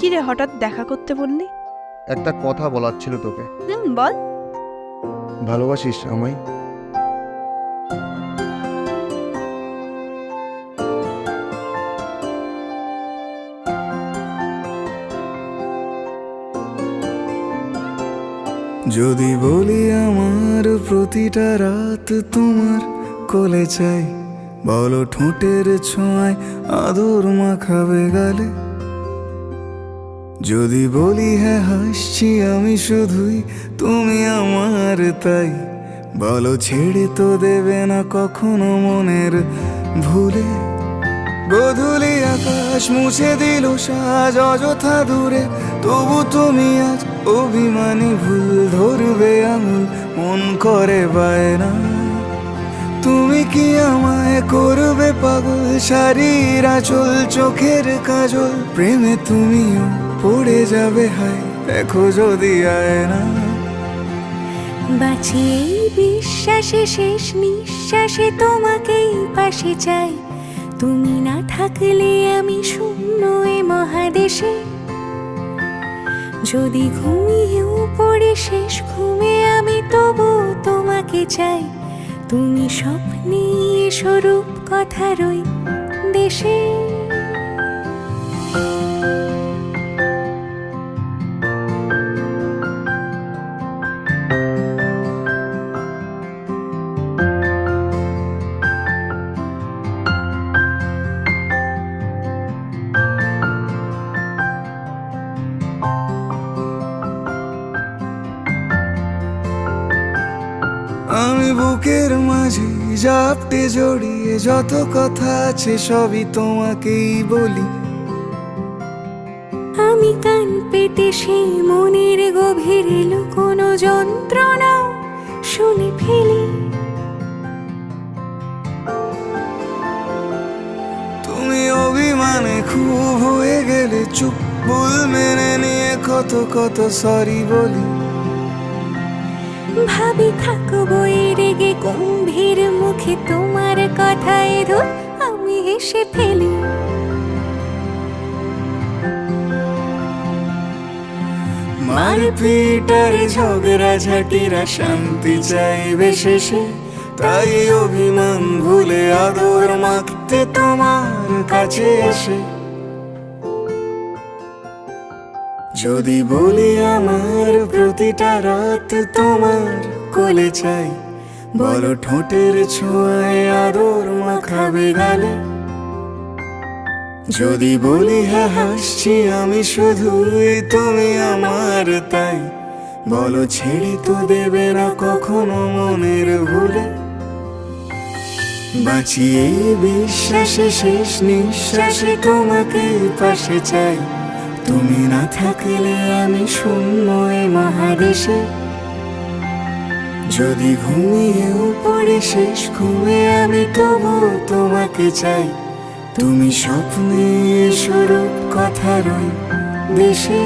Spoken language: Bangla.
কি রে, হঠাৎ দেখা করতে বললি? একটা কথা বলার ছিল তোকে। বল। ভালোবাসিস আমায়? যদি বলি আমার প্রতিটা রাত তোমার কোলে চাই, বলো ঠোঁটের ছোঁয়ায় আদর মাখাবে গালে। যদি বলি হ্যাঁ হাসছি আমি শুধুই, তুমি আমার তাই, বলো ছেড়ে তো দেবে না কখনো মনের ভুলে। গোধূলি আকাশ মুছে দিল সাজ অযথা দূরে, তবু তুমি আজ অভিমানী ভুল ধরবে আঙুল, মন করে বায়না। তুমি কি আমায় করবে পাগল, শাড়ির আঁচল চোখের কাজল, প্রেমে তুমিও পড়ে যাবে হায় দেখো যদি আয়না। বাঁচিয়ে বিশ্বাসে শেষ নিঃশ্বাসে তোমাকেই পাশে চাই, তুমি না থাকলে আমি শূন্য এ মহাদেশে। যদি ঘুমিয়েও পড়ে শেষ ঘুমে আমি তবু তোমাকে চাই, তুমি স্বপ্নে স্বরূপ কথার ওই দেশে। আমি বুকের মাঝে জাপটে জড়িয়ে যত কথা আছে সবই তোমাকেই বলি। আমি কান পেতে সেই মনের গভীরে লুকোনো যন্ত্রণা শুনে ফেলি। তুমি অভিমানে খুব হয়ে গেলে চুপ, ভুল মেনে নিয়ে কত কত সরি বলি। ভাবি থাকবো এই রেগে গম্ভীর মুখে তোমার কথায় ধর আমি হেসে ফেলি। মারপিট আর ঝগড়া ঝাঁটিরা শান্তি চাইবে শেষে, তাই অভিমান ভুলে আদর মাখতে তোমার কাছে এসে। যদি বলি আমার প্রতিটা রাত তোমার কোলে চাই, বলো ঠোঁটের ছোঁয়ায় আদর মাখাবে গালে। যদি বলি হ্যাঁ হাসছি আমি শুধুই, তুমি আমার তাই, বলো ছেড়ে তো দেবে না কখনো মনের ভুলে। বাঁচিয়ে বিশ্বাসে শেষ নিঃশ্বাসে তোমাকে পাশে চাই, তুমি না থাকলে আমি শূন্য এ মহাদেশে। যদি ঘুমিয়েও পড়ে শেষ ঘুমে আমি তবু তোমাকে চাই, তুমি স্বপ্নে স্বরূপ কথার ওই দেশে।